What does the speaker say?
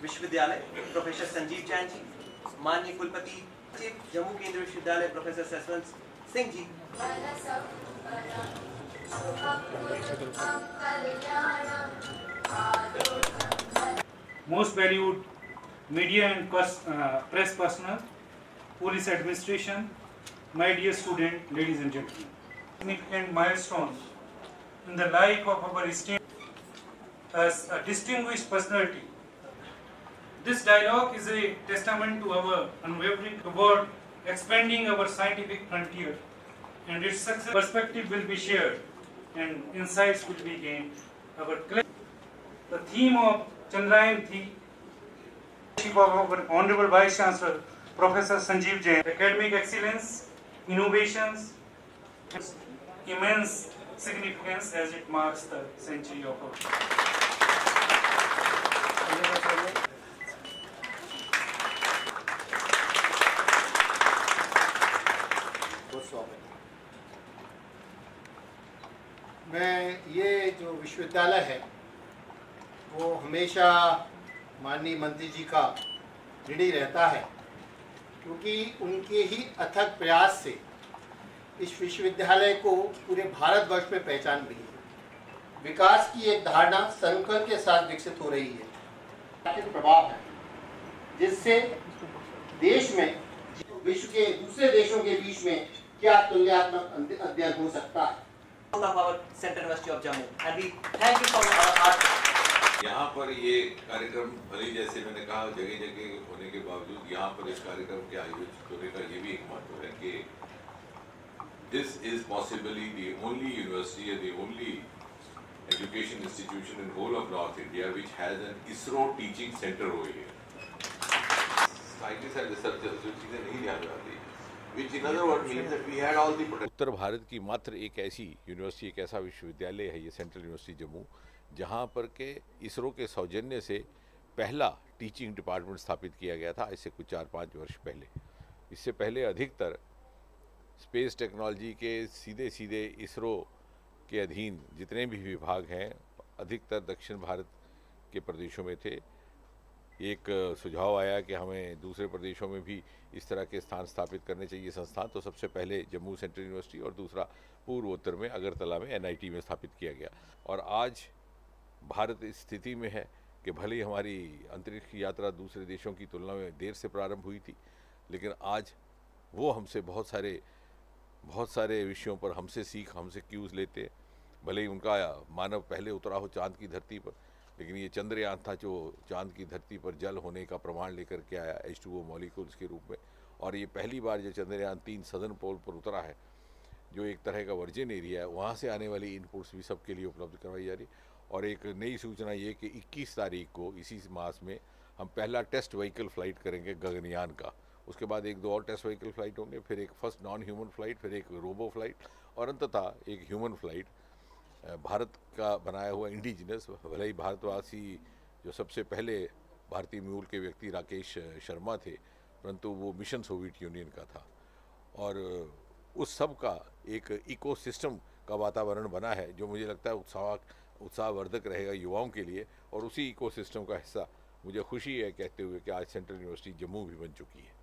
विश्वविद्यालय प्रोफेसर संजीव जैन जी, माननीय कुलपति जम्मू केंद्रीय विश्वविद्यालय professor ससवंत Singh ji, most valued media and press personnel, police administration, my dear student, ladies and gentlemen. Significant milestones in the life of our esteemed as a distinguished personality. This dialogue is a testament to our unwavering toward expanding our scientific frontier, and its success perspective will be shared and insights will be gained. The theme of Chandrayaan-3 of our Honorable Vice Chancellor Professor Sanjeev Jain, academic excellence, innovations, immense significance as it marks the century of our. मैं ये जो विश्वविद्यालय है वो हमेशा माननीय मंत्री जी का ऋणी रहता है, क्योंकि उनके ही अथक प्रयास से इस विश्वविद्यालय को पूरे भारतवर्ष में पहचान मिली है। विकास की एक धारणा संकर के साथ विकसित हो रही है, प्रभाव है जिससे देश में विश्व के दूसरे देशों के बीच में क्या तुलनात्मक अध्ययन हो सकता है। of our Central University of Jammu, and we thank you for our यहाँ पर ये कार्यक्रम भले जैसे मैंने कहा जगह जगह होने के बावजूद यहाँ पर इस कार्यक्रम के आयोजित होने का ये भी एक महत्व है कि this is possibly the only university and the only education institution in whole of North India which has an ISRO teaching center over here. Scientists and researchers जो चीजें नहीं ध्यान में आती, which in other words means that we had all the potential. उत्तर भारत की मात्र एक ऐसी यूनिवर्सिटी, एक ऐसा विश्वविद्यालय है ये सेंट्रल यूनिवर्सिटी जम्मू, जहाँ पर के इसरो के सौजन्य से पहला टीचिंग डिपार्टमेंट स्थापित किया गया था, इससे कुछ 4-5 वर्ष पहले। इससे पहले अधिकतर स्पेस टेक्नोलॉजी के सीधे सीधे इसरो के अधीन जितने भी विभाग हैं अधिकतर दक्षिण भारत के प्रदेशों में थे। एक सुझाव आया कि हमें दूसरे प्रदेशों में भी इस तरह के स्थान स्थापित करने चाहिए संस्थान, तो सबसे पहले जम्मू सेंट्रल यूनिवर्सिटी और दूसरा पूर्वोत्तर में अगरतला में NIT में स्थापित किया गया। और आज भारत इस स्थिति में है कि भले ही हमारी अंतरिक्ष यात्रा दूसरे देशों की तुलना में देर से प्रारंभ हुई थी, लेकिन आज वो हमसे बहुत सारे विषयों पर हमसे क्यूज़ लेते हैं। भले ही उनका मानव पहले उतरा हो चाँद की धरती पर, लेकिन ये चंद्रयान था जो चांद की धरती पर जल होने का प्रमाण लेकर के आया H2O मॉलिक्यूल्स के रूप में। और ये पहली बार जो चंद्रयान 3 सदर्न पोल पर उतरा है, जो एक तरह का वर्जिन एरिया है, वहाँ से आने वाली इनपुट्स भी सबके लिए उपलब्ध करवाई जा रही। और एक नई सूचना ये कि 21 तारीख को इसी मास में हम पहला टेस्ट व्हीकल फ्लाइट करेंगे गगनयान का। उसके बाद 1-2 और टेस्ट व्हीकल फ्लाइट होंगे, फिर एक फर्स्ट नॉन ह्यूमन फ्लाइट, फिर एक रोबो फ्लाइट और अंततः एक ह्यूमन फ्लाइट भारत का बनाया हुआ इंडिजिनस। भले ही भारतवासी जो सबसे पहले भारतीय मूल के व्यक्ति राकेश शर्मा थे, परंतु वो मिशन सोवियत यूनियन का था। और उस सब का एक इकोसिस्टम का वातावरण बना है जो मुझे लगता है उत्साहवर्धक रहेगा युवाओं के लिए। और उसी इकोसिस्टम का हिस्सा मुझे खुशी है कहते हुए कि आज सेंट्रल यूनिवर्सिटी जम्मू भी बन चुकी है।